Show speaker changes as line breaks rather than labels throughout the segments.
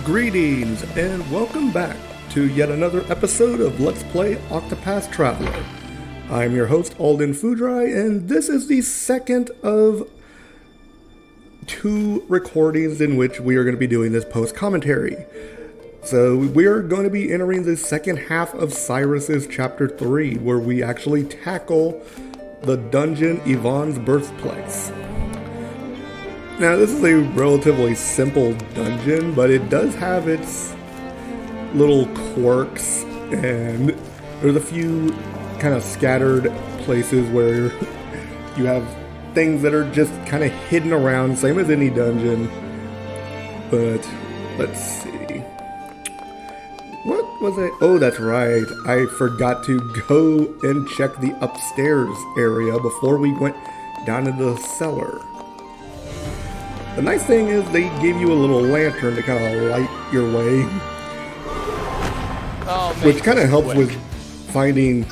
Greetings and welcome back to yet another episode of Let's Play Octopath Traveler. I'm your host Alden Foodry, and this is the second of two recordings in which we are going to be doing this post-commentary. So we are going to be entering the second half of Cyrus's Chapter 3, where we actually tackle the dungeon Yvon's birthplace. Now, this is a relatively simple dungeon, but it does have its little quirks, and there's a few kind of scattered places where you have things that are just kind of hidden around, same as any dungeon. But let's see. What was it? Oh, that's right. I forgot to go and check the upstairs area before we went down into the cellar. The nice thing is they gave you a little lantern to kind of light your way, which kind of helps with finding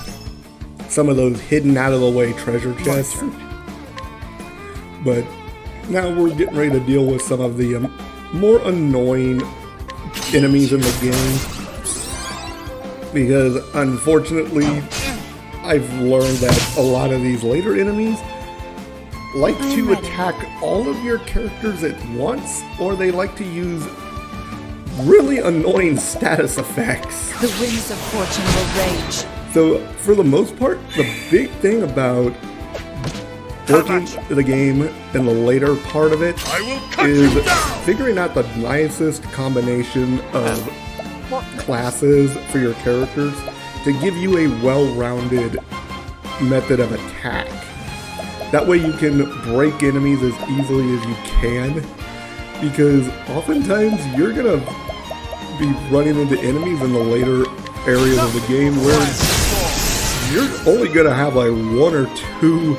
some of those hidden out of the way treasure chests. But now we're getting ready to deal with some of the more annoying enemies in the game, because unfortunately I've learned that a lot of these later enemies like to attack all of your characters at once, or they like to use really annoying status effects.
The winds of fortune will rage.
So, for the most part, the big thing about working the game in the later part of it is figuring out the nicest combination of classes for your characters to give you a well-rounded method of attack. That way you can break enemies as easily as you can, because oftentimes you're gonna be running into enemies in the later areas of the game where you're only gonna have like one or two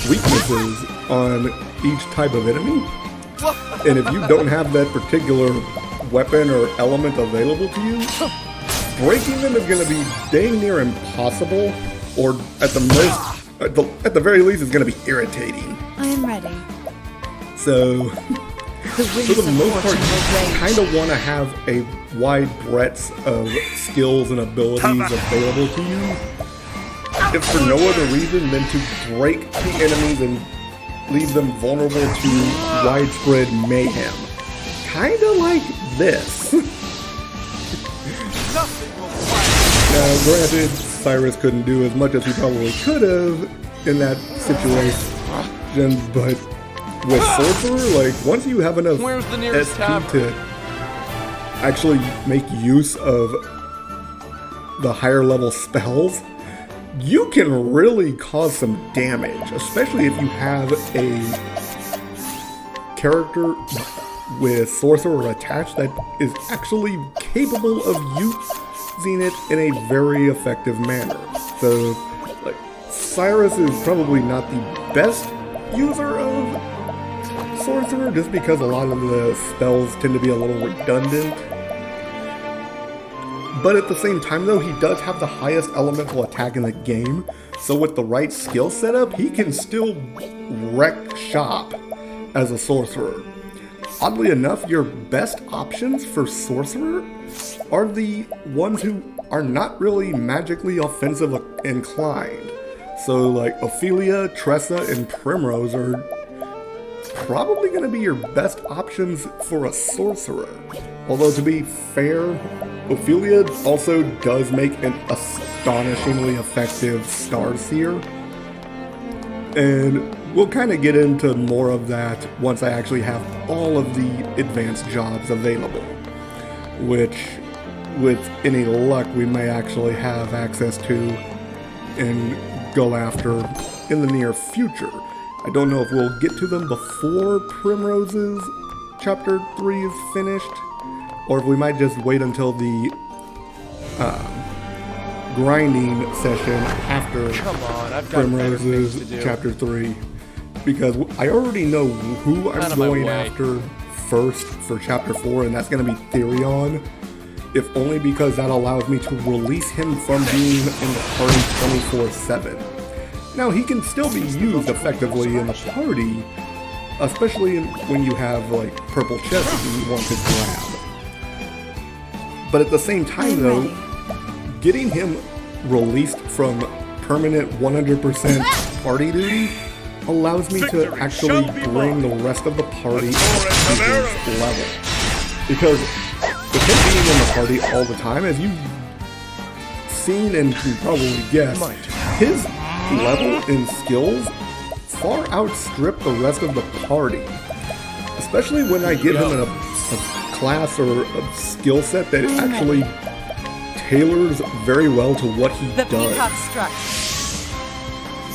weaknesses on each type of enemy, and if you don't have that particular weapon or element available to you, breaking them is gonna be dang near impossible, or at the very least, it's going to be irritating.
I am ready.
So, for the most part, you kind of want to have a wide breadth of skills and abilities available to you, if for no other reason than to break the enemies and leave them vulnerable to widespread mayhem. Kind of like this. Now, granted, Cyrus couldn't do as much as he probably could have in that situation, but with Sorcerer, like, once you have enough SP to actually make use of the higher level spells, you can really cause some damage, especially if you have a character with Sorcerer attached that is actually capable of using it in a very effective manner. So, like, Cyrus is probably not the best user of Sorcerer, just because a lot of the spells tend to be a little redundant. But at the same time though, he does have the highest elemental attack in the game, so with the right skill setup, he can still wreck shop as a Sorcerer. Oddly enough, your best options for Sorcerer are the ones who are not really magically offensive inclined. So like Ophelia, Tressa, and Primrose are probably going to be your best options for a Sorcerer. Although to be fair, Ophelia also does make an astonishingly effective Starseer. And we'll kind of get into more of that once I actually have all of the advanced jobs available, which, with any luck, we may actually have access to and go after in the near future. I don't know if we'll get to them before Primrose's Chapter 3 is finished, or if we might just wait until the grinding session after Primrose's Chapter 3, because I already know who I'm going after first for Chapter 4, and that's going to be Therion, if only because that allows me to release him from being in the party 24/7. Now, he can still be used effectively in the party, especially when you have like purple chests that you want to grab. But at the same time though, getting him released from permanent 100% party duty allows me to actually bring the rest of the party up to his level. Because with him being in the party all the time, as you've seen and can probably guess, his level and skills far outstrip the rest of the party. Especially when I give him a class or a skill set that actually tailors very well to what he does.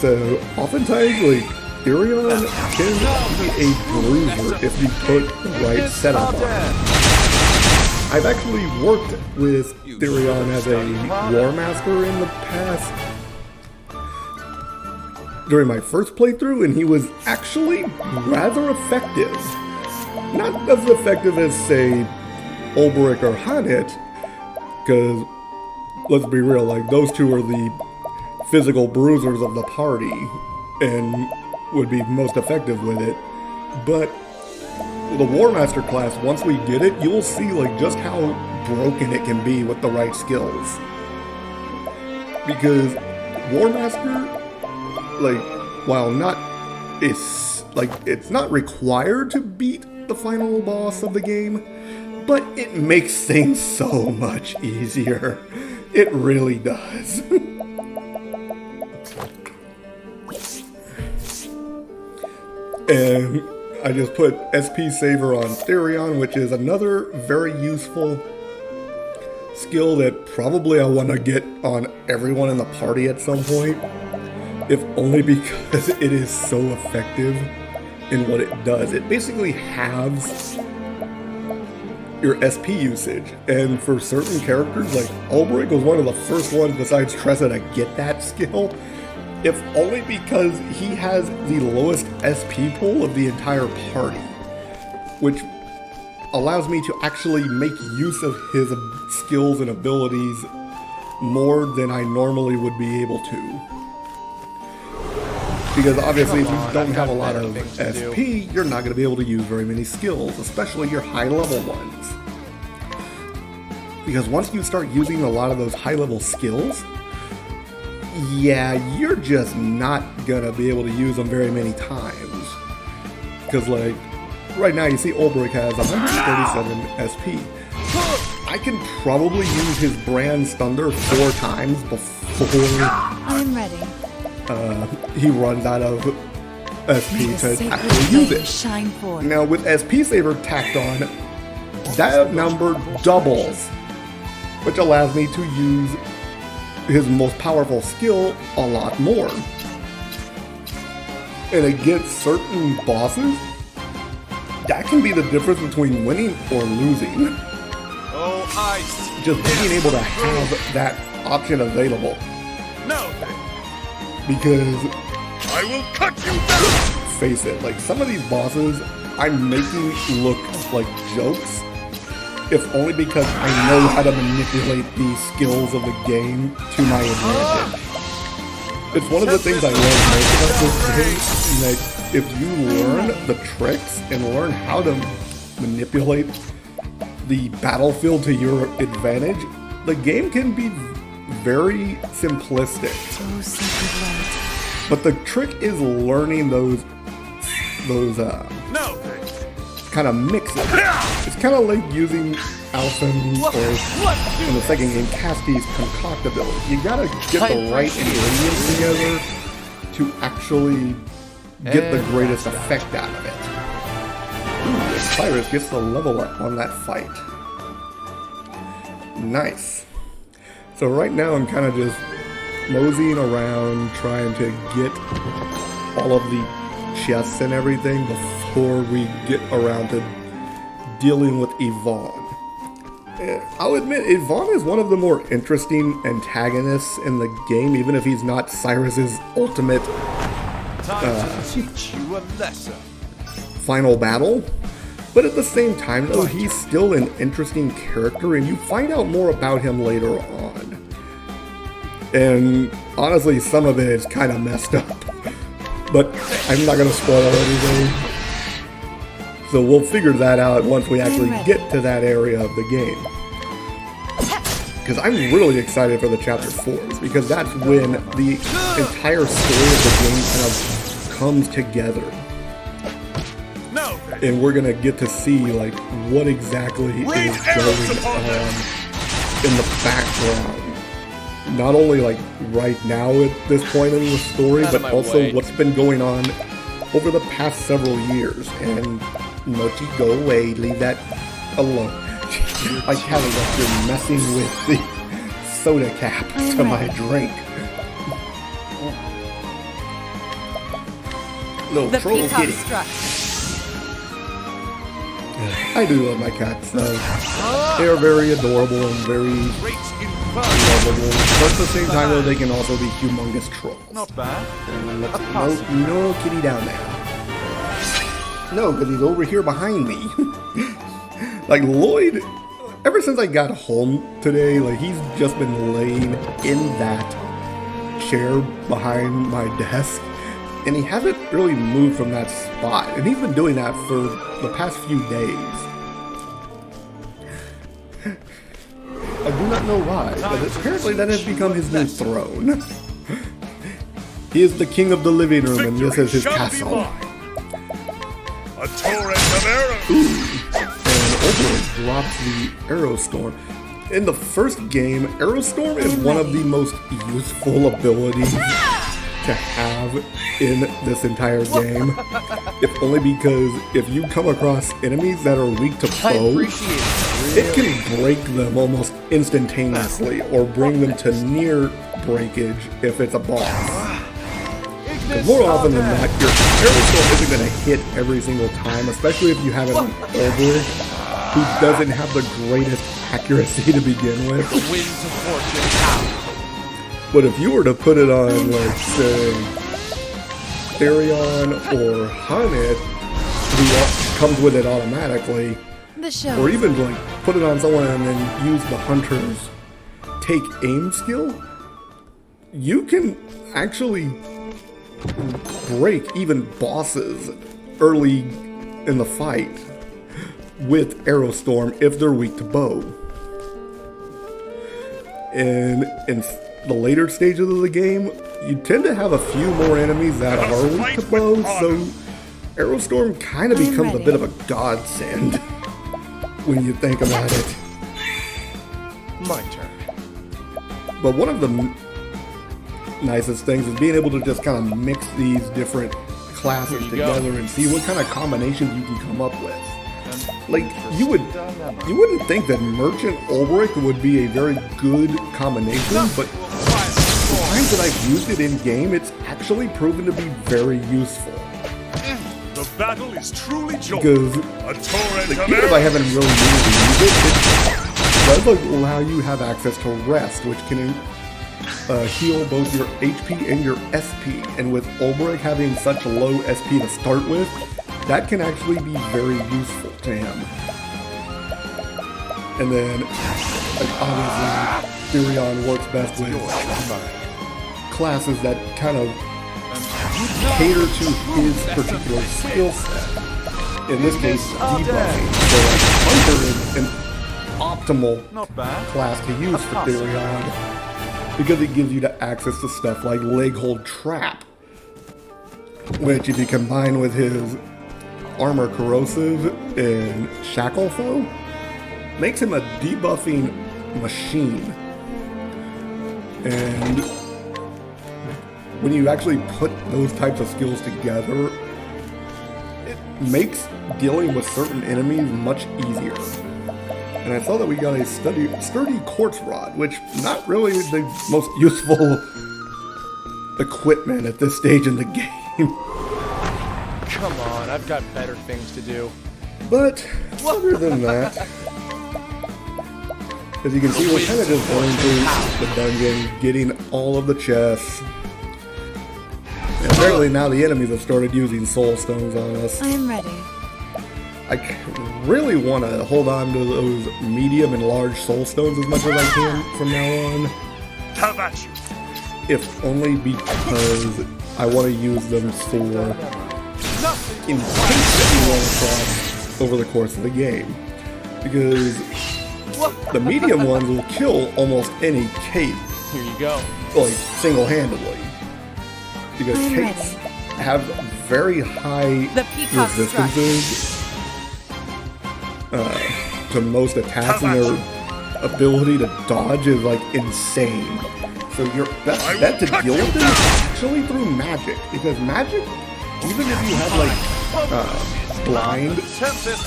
So oftentimes, like, Yvon can be a bruiser if you put the right setup on it. I've actually worked with Yvon as a War Master in the past during my first playthrough, and he was actually rather effective. Not as effective as, say, Ulbrich or Hanit, because, let's be real, like, those two are the physical bruisers of the party, and would be most effective with it. But the War Master class, once we get it, you'll see, like, just how broken it can be with the right skills. Because War Master, like, while not, it's not required to beat the final boss of the game, but it makes things so much easier. It really does. And I just put SP Saver on Yvon, which is another very useful skill that probably I want to get on everyone in the party at some point, if only because it is so effective in what it does. It basically halves your SP usage, and for certain characters, like Ulbrich was one of the first ones besides Tressa to get that skill, if only because he has the lowest SP pool of the entire party, which allows me to actually make use of his skills and abilities more than I normally would be able to. Because obviously if you don't have a lot of SP, you're not going to be able to use very many skills, especially your high level ones. Because once you start using a lot of those high level skills, yeah, you're just not gonna be able to use them very many times. Because, like, right now you see Ulbrich has 137 SP. I can probably use his Brand's Thunder 4 times before
I'm ready.
He runs out of SP to actually use it.
Shine forth.
Now, with SP Saver tacked on, that number doubles, which allows me to use his most powerful skill a lot more. And against certain bosses, that can be the difference between winning or losing.
Oh, ice!
Just being able to have that option available.
No!
Because,
I will cut you down!
face it, like, some of these bosses I'm making look like jokes, if only because I know how to manipulate the skills of the game to my advantage. It's one of the things I love most about this game, that if you learn the tricks and learn how to manipulate the battlefield to your advantage, the game can be very simplistic. But the trick is learning those kind of mixes. It's kind of like using Alphen or, in the second game, Caskey's concoct ability. You gotta get the right ingredients together to actually get the greatest effect out of it. Ooh, Cyrus gets the level up on that fight. Nice. So right now I'm kind of just moseying around trying to get all of the chests and everything before we get around to dealing with Yvon. I'll admit, Yvon is one of the more interesting antagonists in the game, even if he's not Cyrus's ultimate
teach you a lesson.
final battle. But at the same time, though, he's still an interesting character, and you find out more about him later on. And honestly, some of it is kind of messed up. But I'm not going to spoil anything. So we'll figure that out once we actually get to that area of the game. Because I'm really excited for the Chapter 4s, because that's when the entire story of the game kind of comes together.
No.
And we're going to get to see, like, what exactly is going on in the background. Not only, like, right now at this point in the story, but also what's been going on over the past several years. And, Mochi, go away, leave that alone. I can't let you're messing with the soda cap to my drink. Little
The
troll
peacock
kitty.
struck.
I do love my cats, though. They are very adorable and very
Great in fun.
lovable. But at the same time, though, they can also be humongous trolls.
Not bad.
And let's, no kitty down there. No, because he's over here behind me. Like, Lloyd, ever since I got home today, like, he's just been laying in that chair behind my desk. And he hasn't really moved from that spot. And he's been doing that for the past few days. I do not know why, but apparently that has become his new throne. He is the king of the living room, and this is his castle.
A torrent of arrows.
And Octopath drops the Arrow Storm. In the first game, Arrow Storm is one of the most useful abilities to have in this entire game. If only because if you come across enemies that are weak to bow, it can break them almost instantaneously or bring them to near breakage if it's a boss. But more often than not, your Arrow Storm isn't going to hit every single time, especially if you have an Ogre who doesn't have the greatest accuracy to begin with.
Winds of fortune.
But if you were to put it on, like, say, Therion or Hanet, who comes with it automatically,
The show.
or even, like, put it on someone and then use the Hunter's take aim skill, you can actually break even bosses early in the fight with Arrow Storm if they're weak to bow. And in the later stages of the game, you tend to have a few more enemies that are weak to bow, so Arrow Storm kind of becomes a bit of a godsend when you think about it.
My turn.
But one of the nicest things is being able to just kind of mix these different classes together and see what kind of combinations you can come up with. Like, you wouldn't think that Merchant Ulrich would be a very good combination, but the times that I've used it in game, it's actually proven to be very useful.
The battle is truly joyous.
Because,
A torrent
like,
of
even if I
arrows.
haven't really needed to use it, it does allow you to have access to rest, which can heal both your HP and your SP. And with Ulrich having such low SP to start with, that can actually be very useful to him. And then, like, obviously, Therion works best with classes that kind of cater to his particular skill set. In this case, debuffing. So, like, Hunter is an optimal
Not bad.
class to use for Therion because it gives you the access to stuff like Leg Hold Trap, which, if you combine with his Armor Corrosive and Shackle Foe, makes him a debuffing machine. And when you actually put those types of skills together, it makes dealing with certain enemies much easier. And I saw that we got a sturdy quartz rod, which not really the most useful equipment at this stage in the game.
Come on, I've got better things to do.
But other than that, as you can see, we're kind of just going through the dungeon, getting all of the chests. And apparently now the enemies have started using soul stones on us.
I am ready.
I really want to hold on to those medium and large soul stones as much as I can from now on.
Have at you.
If only because I want to use them for, in case that you run across over the course of the game. Because the medium ones will kill almost any cape,
Here you go.
like single-handedly. Because
I'm
capes have very high
The peacock struck.
resistances to most attacks, and their ability to dodge is like insane. So your best bet to deal with them is actually through magic, because magic, even if you have like blind characters,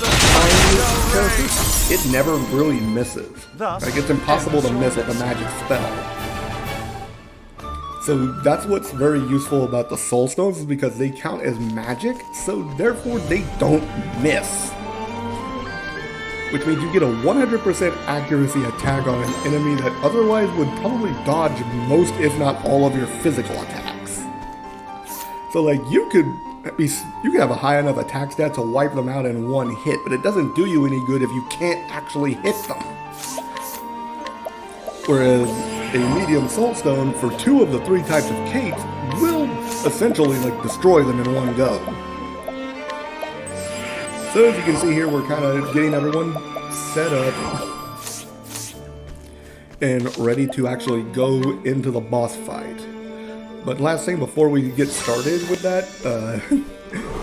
it never really misses. Like it's impossible to miss with a magic spell. So that's what's very useful about the soul stones, is because they count as magic, so therefore they don't miss. Which means you get a 100% accuracy attack on an enemy that otherwise would probably dodge most, if not all, of your physical attacks. So like you could have a high enough attack stat to wipe them out in one hit, but it doesn't do you any good if you can't actually hit them. Whereas a medium soul stone for 2 of the 3 types of capes will essentially like destroy them in one go. So as you can see here, we're kind of getting everyone set up and ready to actually go into the boss fight. But last thing before we get started with that,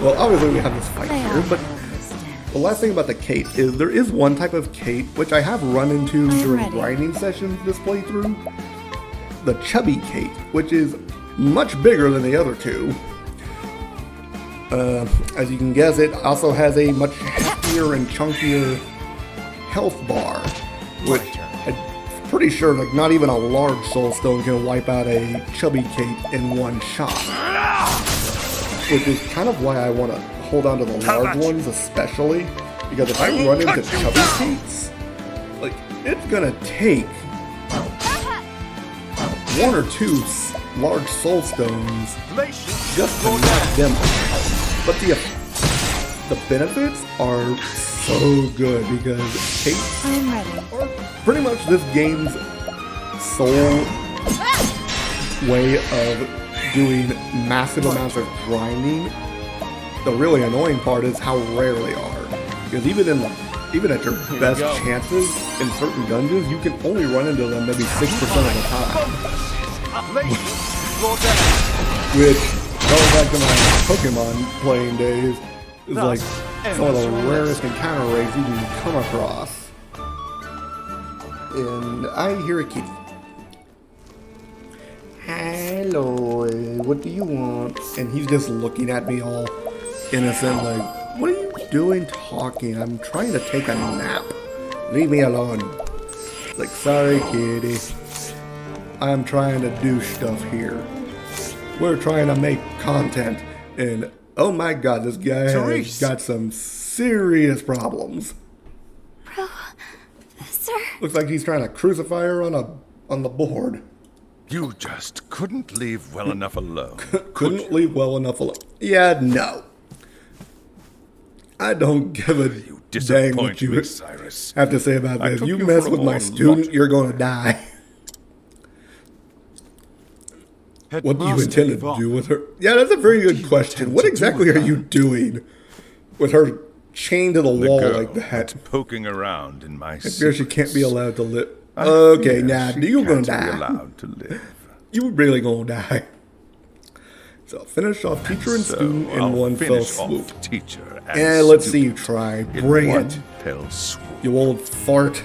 well obviously we have this fight here, but the last thing about the cape is there is one type of cape which I have run into during grinding sessions this playthrough. The chubby cape, which is much bigger than the other 2. As you can guess, it also has a much heftier and chunkier health bar, which I'm pretty sure like not even a large soul stone can wipe out a chubby cape in one shot. Which is kind of why I want to hold on to the large ones especially, because if I run into chubby capes, like it's gonna take 1 or 2 large soul stones just to knock them out. But the benefits are so good, because capes
I'm ready.
are pretty much this game's sole way of doing massive amounts of grinding. The really annoying part is how rare they are, because even at your best chances in certain dungeons, you can only run into them maybe 6% of the time. Which, going back to my Pokemon playing days, is like some of the rarest encounter rates you can come across. And I hear a kitty. Hello, what do you want? And he's just looking at me all innocent, like, what are you doing talking? I'm trying to take a nap. Leave me alone. It's like, sorry, kitty. I'm trying to do stuff here. We're trying to make content, and oh my god, this guy has got some serious problems.
Sir?
Looks like he's trying to crucify her on the board.
You just couldn't leave well enough alone.
Couldn't leave well enough alone. Yeah, no. I don't give a dang what you
me, Cyrus.
have to say about this. You mess with my student, you're going to die. What do you intend to do with her? Yeah, that's a very good question. What exactly are you doing with her chained to the wall like that?
Poking around in my
I fear she can't be allowed to live.
I
Okay,
fear
nah,
she
you're gonna
can't be
die.
allowed to live.
You really gonna die. So finish off teacher and student in
I'll
one fell
finish
swoop.
off teacher and
And let's see you
student
try.
in
Bring
one
it,
fell swoop.
you old fart.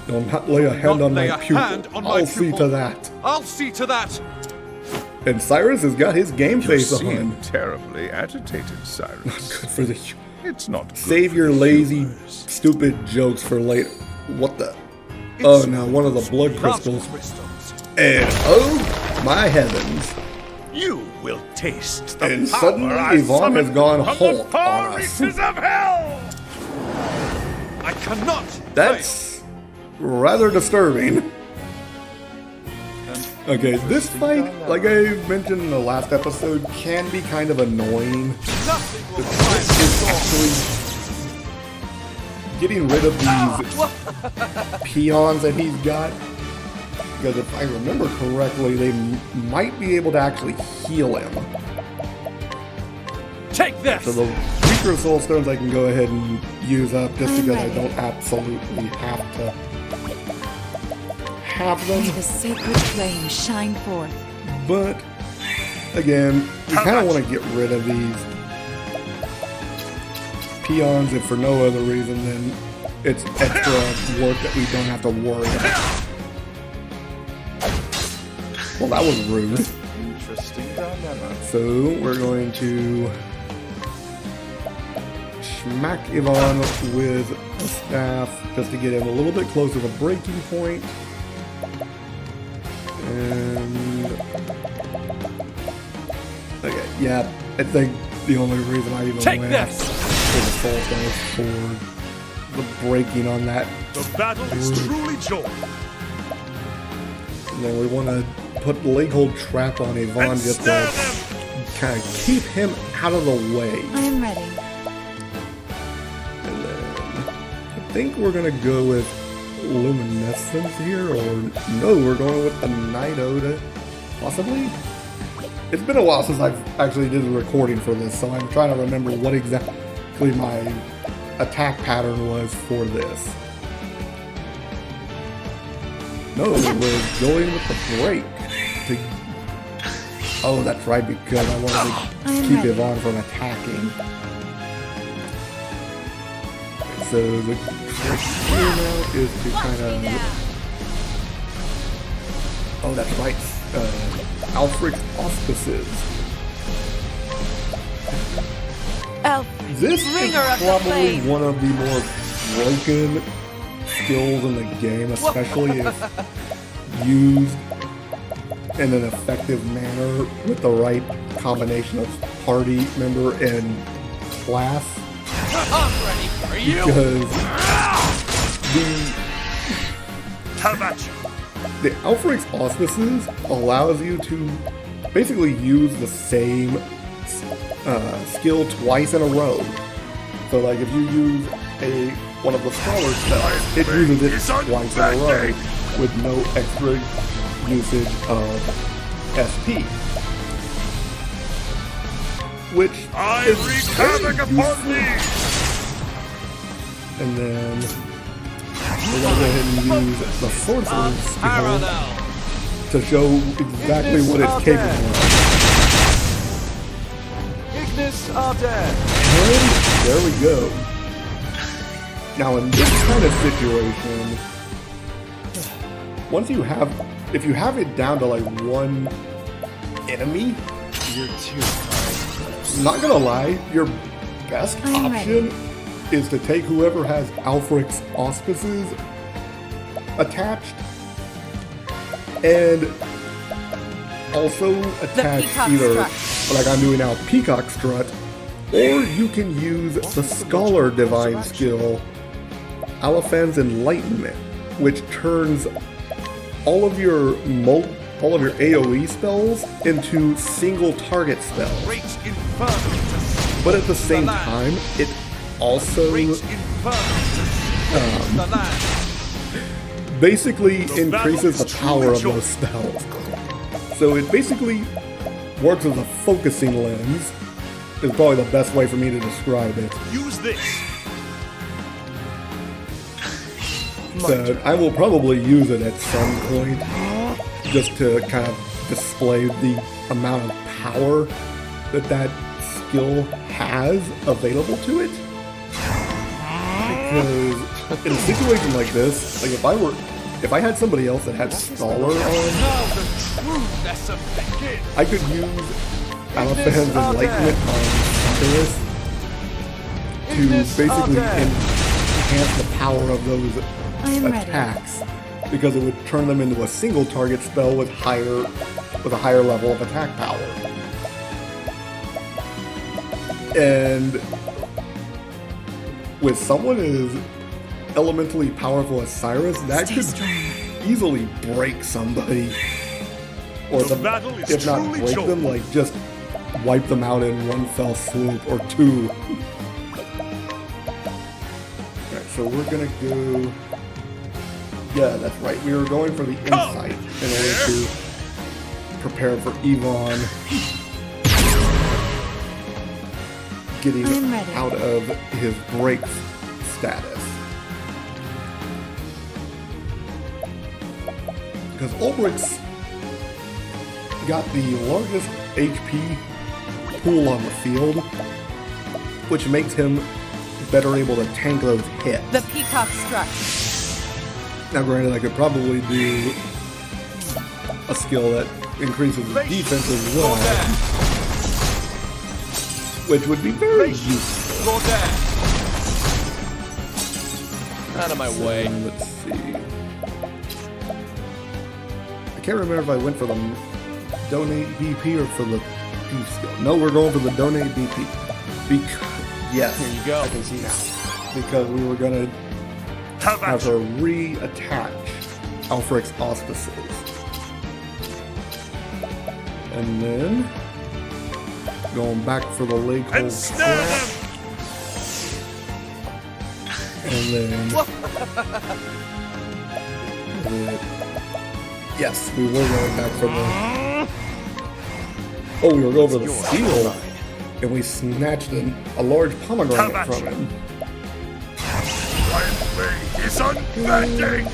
Don't not lay a hand on my pupil. I'll see to that.
I'll see to that.
And Cyrus has got his game
You
face
seem
on.
terribly agitated, Cyrus.
Good for the.
It's not good
Save
for
your
the
lazy,
humors.
stupid jokes for later. What the? Oh no, one of the blood crystals. And oh my heavens.
You will taste the
And
power
suddenly
I
Yvon
summon
has gone
from
Hulk
the far
on us.
reaches of hell. I cannot.
That's rather disturbing. Okay, this fight, like I mentioned in the last episode, can be kind of annoying.
Nothing will
It's actually getting rid of these peons that he's got. Because if I remember correctly, they might be able to actually heal him.
Take this!
So the weaker soul stones I can go ahead and use up just
I'm
because I
ready.
don't absolutely have them.
May the sacred flame shine forth.
But again, you kind of want to get rid of these peons if for no other reason than it's extra work that we don't have to worry about. Well, that was rude.
Interesting dilemma.
So we're going to smack Yvon with a staff just to get him a little bit closer to breaking point. And okay, yeah, I think the only reason I even
Take
went
this!
for the soul stones for the breaking on that.
The battle is truly joy.
And then we want to put Leghold Trap on Yvon
And
just
snare
to
them!
kind of keep him out of the way.
I am ready.
And then I think we're gonna go with Luminescence here, or no, we're going with the Night Ode, possibly? It's been a while since I've actually did the recording for this, so I'm trying to remember what exactly my attack pattern was for this. No, we're going with the break. Oh, that's right, because I wanted to
I am
keep
ready.
Yvon from attacking. So the trick here now is to kind of... Oh, that's right. Alfred's Auspices.
Elf,
This
bringer
is
of the
probably
flame.
one of the more broken skills in the game, especially if used in an effective manner with the right combination of party member and class.
I'm ready for you!
Because
How about you?
the Alfred's Auspices allows you to basically use the same skill twice in a row. So like if you use one of the scholar spells, it uses it twice in a row with no extra usage of SP. Which
I
is
wreak
very
havoc upon
useful.
thee!
And then we're gonna go ahead and use the sorcerer's skill to show exactly what it's capable of.
Ignis of Death.
And there we go. Now in this kind of situation, if you have it down to like one enemy,
You're too kind.
not gonna lie, your best
I'm
option is to take whoever has Alfred's Auspices attached and also attach
Peacock
either,
Strut.
like I'm doing now, Peacock Strut, or you can use the Scholar Divine skill, Aliphan's Enlightenment, which turns all of your AoE spells into single target spells.
Reach inferno to
But at the same
land.
time, it also
reach inferno to the land.
basically
The
increases the
battle
power
is
of
truly
those spells. So it basically works as a focusing lens, is probably the best way for me to describe it.
Use this.
So I will probably use it at some point, just to kind of display the amount of power that skill has available to it. Because in a situation like this, like if I had somebody else that had Scholar on,
Now the true lesson begins.
I could use Aliphan's Enlightenment on Cyrus to basically enhance the power of those
I am ready.
attacks, because it would turn them into a single target spell with a higher level of attack power. And with someone as elementally powerful as Cyrus, that
Stay
could
strong.
easily break somebody. Or
The battle is
if not
truly
break them,
joined.
like just wipe them out in one fell swoop or two. Alright, so we're gonna go... Yeah, that's right. We were going for the insight in order to prepare for Yvon. getting
I'm ready.
out of his break status. Because Ulbricht's got the largest HP pool on the field, which makes him better able to tank those hits.
The peacock struck.
Now granted, I could probably do a skill that increases his defense as well, which would be very useful.
Out of my way.
Let's see. I can't remember if I went for the donate BP or for the thief skill. No, we're going for the donate BP. Yes,
Here you go.
I can see now. Because we were going to have her reattach Alfric's auspices. And then going back for the leg hold trap. And then yes, we were going back for the we were going for the steal, and we snatched a large pomegranate from him.
Is unbending.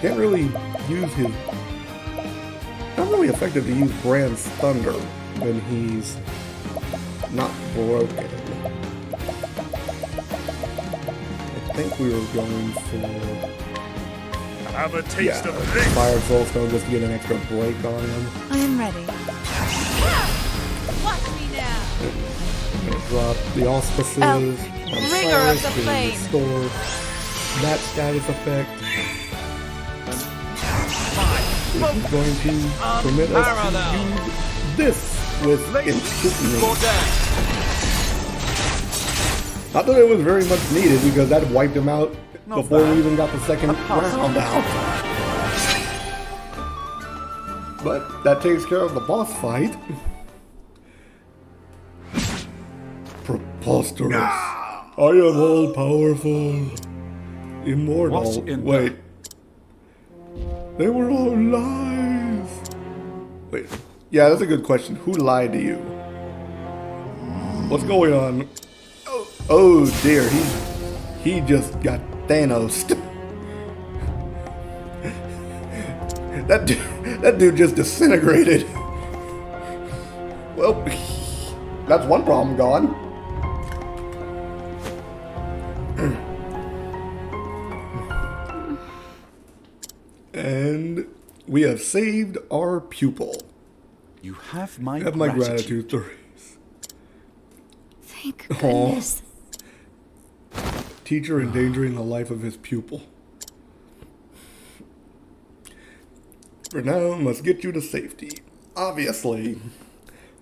Can't really use his. Not really effective to use Brand's Thunder when he's not broken. I think we were going for.
Have a taste of this.
Fire Soul Stone just to get an extra break on him.
I am ready. Watch me now.
I'm gonna drop the auspices
Elf,
on
bringer of
Cyrus
the
to
flame.
restore that status effect. Which is going to permit us to use this with Instantly. Not that it was very much needed because that wiped him out before we even got the second round out. But that takes care of the boss fight. Preposterous. I am all powerful. Immortal.
What's in
Wait. They were all lies. Wait. Yeah, that's a good question. Who lied to you? What's going on? Oh dear, he just got Thanos. That dude just disintegrated. Well, that's one problem gone. And we have saved our pupil.
You have my
Gratitude 3s.
Thank goodness.
Teacher endangering the life of his pupil. For now, must get you to safety. Obviously.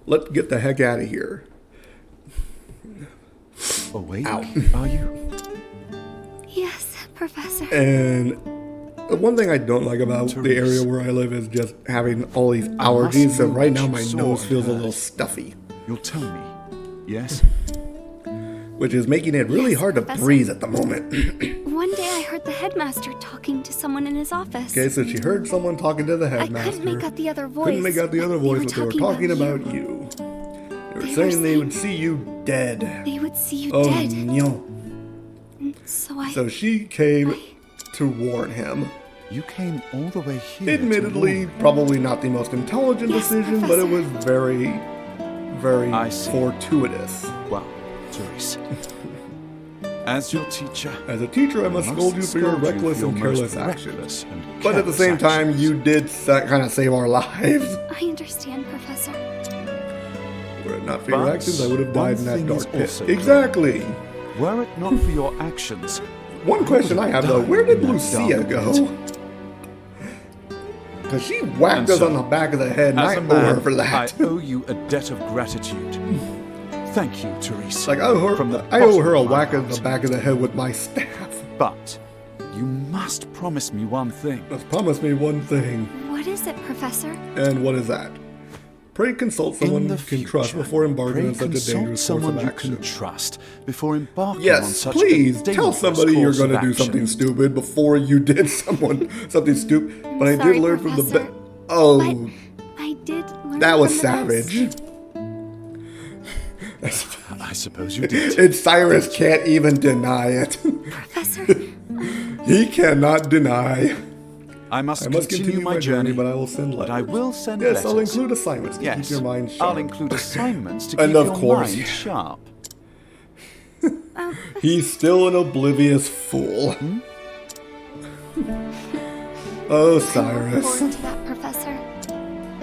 Let's get the heck out of here.
Awake,
Ow.
are you?
Yes, Professor.
And the one thing I don't like about the area where I live is just having all these allergies. So right now my nose feels a little stuffy.
You'll tell me, yes?
Which is making it really
Yes,
hard to
Professor.
breathe at the moment.
One day I heard the headmaster talking to someone in his office.
Okay, so she heard someone talking to the
I
headmaster.
couldn't make out the other voice.
Couldn't make out the other
but
voice, but they were talking about you. They were saying they would see you dead.
They would see you
Oh
dead.
no. So she came to warn him.
You came all the way here.
Admittedly, probably not the most intelligent
Yes,
decision, but it was
Professor.
very, very
I see.
fortuitous.
Well, Cyrus, as your teacher,
As a teacher, I must scold you for your reckless and careless
most
actions.
reckless and
But at the
careless
same time,
actions.
you did kind of save our lives.
I understand, Professor.
Were it not for your
But
actions, I would have died in
one
that
thing is
dark pit.
also clear.
Exactly.
Were it not for your actions,
One question I have though, where did Lucia go? Because she whacked
And
us
so,
on the back of the head, and
as
I
a
owe
man,
her for
I
that.
owe you a debt of gratitude. Thank you, Therese.
Like, I owe her,
From the
I owe her a
bottom of my
whack of
heart.
the back of the head with my staff.
But you must promise me one thing.
Just promise me one thing.
What is it, Professor?
And what is that? Pray consult someone
In the
you can
future,
trust before embarking
pray
on such a
consult
dangerous course
someone
of
you
action.
can trust before embarking on
Yes,
such
please
a
tell
dangerous
somebody you're
course
going to
of
do
action.
something stupid before you did something stupid. But I
Sorry,
did learn from the
Professor.
Oh,
But I did learn
that was
from the best.
savage.
I suppose you did.
And Cyrus can't even deny it.
Professor,
He cannot deny.
I must
I must
continue my journey,
but I will send letters.
But I will send
Yes,
letters.
I'll include assignments to
Yes,
keep your mind sharp.
I'll include assignments to
And
keep
of
your
course-
mind sharp.
He's still an oblivious fool.
Hmm?
Oh,
I look
Cyrus.
forward to that, Professor.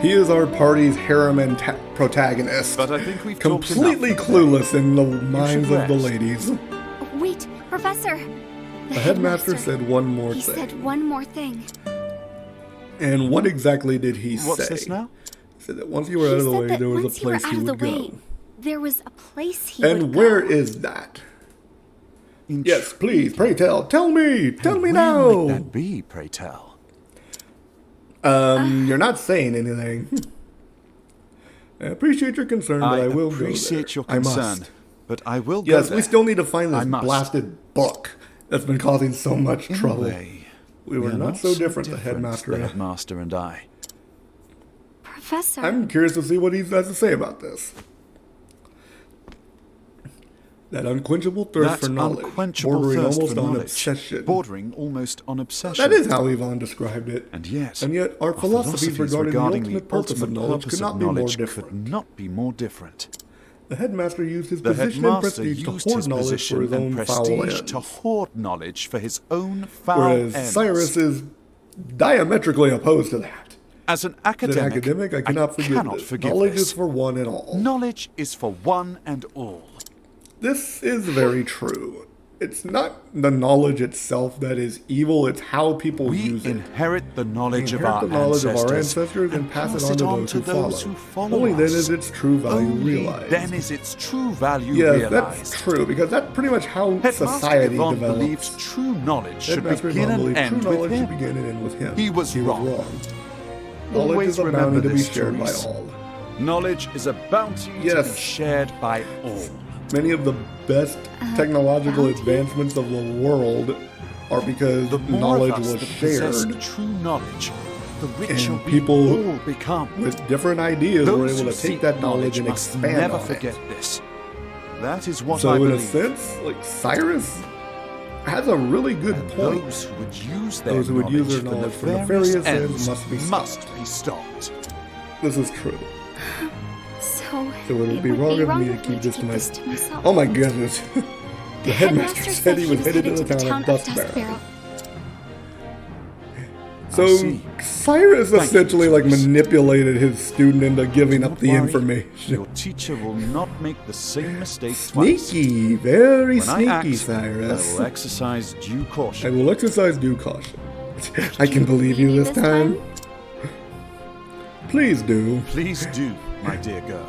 He is our party's harem and protagonist.
But I think we've talked
Completely
enough for the day.
clueless in the minds of the
rest.
ladies.
Wait, Professor.
The headmaster said one more
He
thing.
said one more thing.
And what exactly did he say?
What's this now?
He said that once you were
He
out of the
said
way,
that
there was a
once you were
place
out
he
of the
would
way,
go.
there was a place he would
And
go.
where is that? Yes, please, pray tell. Tell me
Where
now.
might that be, pray tell?
You're not saying anything. I appreciate your concern, but I will
appreciate
go
your
there. I
concern,
must.
but I will go
Yes,
there.
we still need to find
I
this
must.
blasted book that's been causing so much
In a
trouble.
way,
We were
are
not so different, the headmaster.
the headmaster and I.
Professor.
I'm curious to see what he has to say about this. That unquenchable thirst
That
for knowledge,
unquenchable
bordering
thirst
almost
for
on
knowledge,
obsession.
bordering almost on obsession.
That is how Yvon described it.
And yet
our philosophies regarding the ultimate purpose of knowledge
purpose
could not
of
be more
knowledge
different.
could not be more different.
The headmaster used his
The
position and
headmaster
prestige to
used
hoard
his
knowledge for
position
his
and
own foul
prestige
ends.
to hoard knowledge for his own foul
Whereas
ends.
Cyrus is diametrically opposed to that.
As an
As an
academic,
academic, I cannot forgive this. Knowledge
this.
is for one and all.
Knowledge is for one and all.
This is very true. It's not the knowledge itself that is evil, it's how people
We
use it.
inherit the
We
knowledge of
inherit
our
the knowledge
ancestors,
of our ancestors and pass it on to those who follow.
Only
Only then is its true value
Only
realized.
then is its true value
Yes,
realized.
that's true, because that's pretty much how
Headmaster
society
Yvon
develops.
believes true knowledge should
Headmaster
begin
Yvon
and
believed
end
true
with
knowledge should
him.
begin and end with him.
He was wrong.
Knowledge
Always
is a
remember
bounty to be
this,
shared by
Therese.
all.
Knowledge is a bounty to be
Yes.
shared by all.
Many of the best technological
bounty?
advancements of the world are because
The more
knowledge
of us
was
that possess
shared.
true knowledge, the richer
And
we
people
all become.
With different ideas,
Those
we're
who
able to
seek
take that knowledge and
must
expand
never
on
forget
it.
this. That is what
So
I
in
believe.
a sense, like Cyrus has a really good
And
point.
those who would use their
Those who would use their knowledge for nefarious ends must be
stopped.
This is true.
So
it would be wrong of me to keep this to
myself.
myself. Oh my goodness. The headmaster said he was headed to the town of Duskbarrow. So
see.
Cyrus
Thank you,
essentially like
Cyrus.
manipulated his student into giving up
Don't
the
worry,
information.
Your teacher will not make the same mistake twice.
Sneaky, very
When I
sneaky,
act, I
Cyrus.
will exercise due
I
caution.
will exercise due caution. I can believe you this time. Please do.
Please do, my dear girl.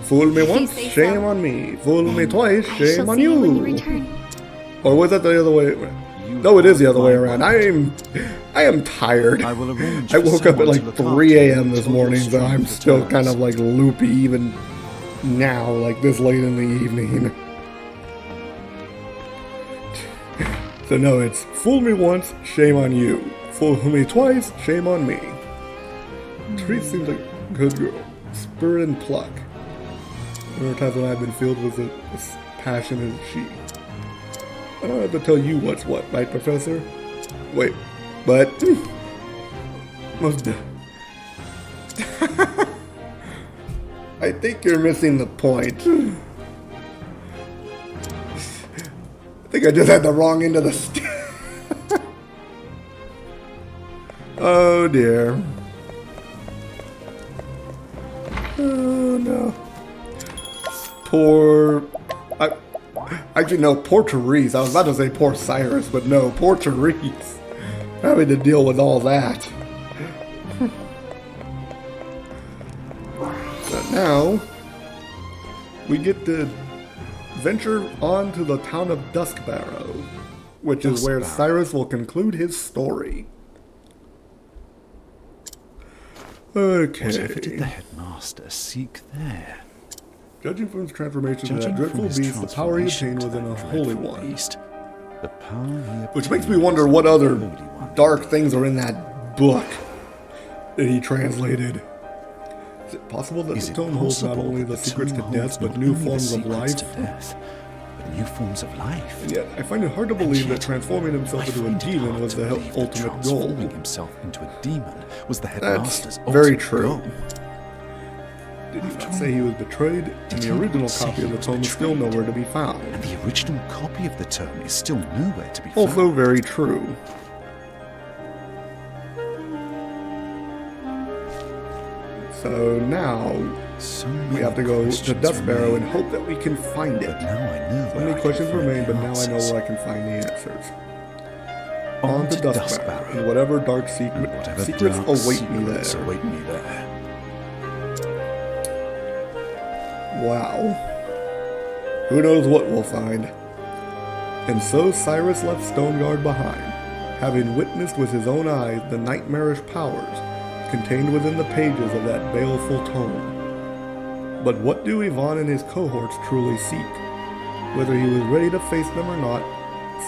Fool me
If you
once,
say
shame
so.
on me. Fool me twice,
I
shame
shall
on
see you when you
you.
return.
Or was that the other way?
You
No, it is the
have
other way
my
around.
word.
I am tired.
I will arrange
I
for
woke up at
someone to
like
look
3
after you
a.m. this
until
morning,
your
so I'm
strength
still
returns.
kind of like loopy even now, like this late in the evening. So no, it's fool me once, shame on you. Fool me twice, shame on me. Therese seems like a good girl. Spirit and pluck. There are times when I've been filled with as passion as she. I don't have to tell you what's what, right, Professor? Wait, but... Most... I think you're missing the point. I think I just had the wrong end of the stick. Oh dear. Oh no. Poor... Actually, no, poor Therese. I was about to say poor Cyrus, but no, poor Therese. Having to deal with all that. So now, we get to venture on to the town of Duskbarrow, which is where
Duskbarrow.
Cyrus will conclude his story. Okay.
Whatever did the headmaster seek there?
Judging from his transformation to
Judging
that dreadful
from his
beast, the power he
transformation
obtained
to
was in a
that
holy
dreadful
one.
beast, the power he
Which makes me
obtained
wonder
was
what
in the
other
Holy One.
dark things are in that book that he translated. Is it possible that
Is
the
it
tome holds not
possible
only
that
the secrets to
tome
death,
holds
but
not
new
only the
forms of
secrets
life?
to death, but new forms of life?
And yet, I find it hard to believe that transforming himself
I
into a
find it
demon
hard
was
to
the
believe that
ultimate goal.
transforming himself into a demon was the headmaster's
That's very
ultimate
true.
goal.
Did he not say he was betrayed? And the original copy of the tome is still nowhere to be found.
And the original copy of the tome is still nowhere to be found.
Also very true. So now
So
we have to go to
questions
Dustbarrow
remain.
and hope that we can find it.
But now I know
So
where
many
I
questions
can find
remain,
the
but now I know
answers.
where I can find the answers.
On
On to
to
Dustbarrow,
Dustbarrow.
and whatever dark
Whatever
secrets
dark
await me
secrets
there.
await me there.
Wow. Who knows what we'll find. And so Cyrus left Stoneguard behind, having witnessed with his own eyes the nightmarish powers contained within the pages of that baleful tome. But what do Yvon and his cohorts truly seek? Whether he was ready to face them or not,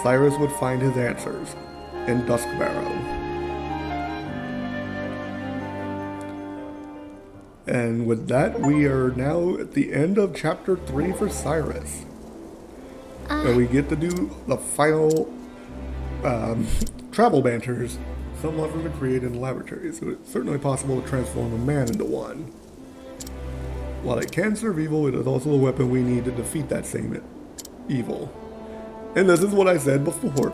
Cyrus would find his answers in Duskbarrow. And with that, we are now at the end of Chapter 3 for Cyrus. And we get to do the final travel banters. Some levers are created in laboratories, so it's certainly possible to transform a man into one. While it can serve evil, it is also a weapon we need to defeat that same evil. And this is what I said before.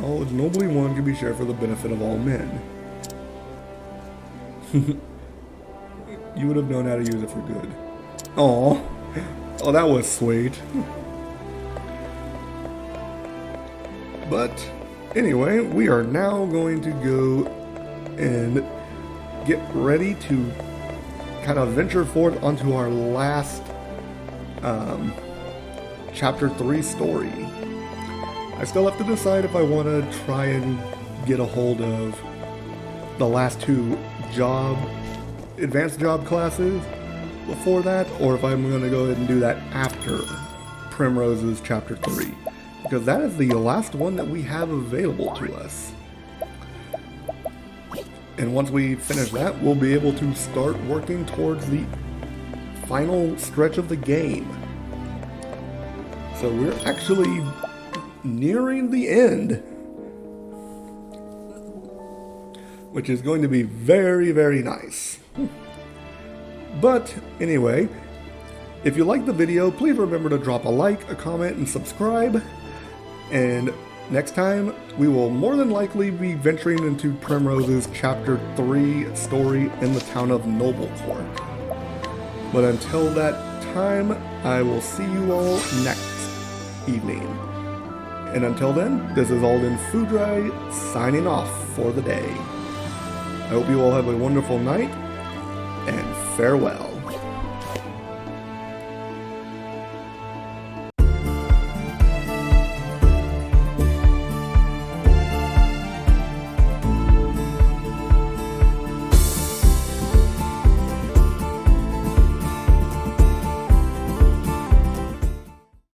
Knowledge nobly won can be shared for the benefit of all men. You would have known how to use it for good. Aww. Oh, that was sweet. But anyway, we are now going to go and get ready to kind of venture forth onto our last Chapter 3 story. I still have to decide if I want to try and get a hold of the last two advanced job classes before that, or if I'm going to go ahead and do that after Primrose's Chapter 3. Because that is the last one that we have available to us. And once we finish that, we'll be able to start working towards the final stretch of the game. So we're actually nearing the end. Which is going to be very, very nice. But anyway, if you liked the video, please remember to drop a like, a comment, and subscribe. And next time, we will more than likely be venturing into Primrose's Chapter 3 story in the town of Noblecourt. But until that time, I will see you all next evening. And until then, this is Alden Foodry signing off for the day. I hope you all have a wonderful night, and farewell.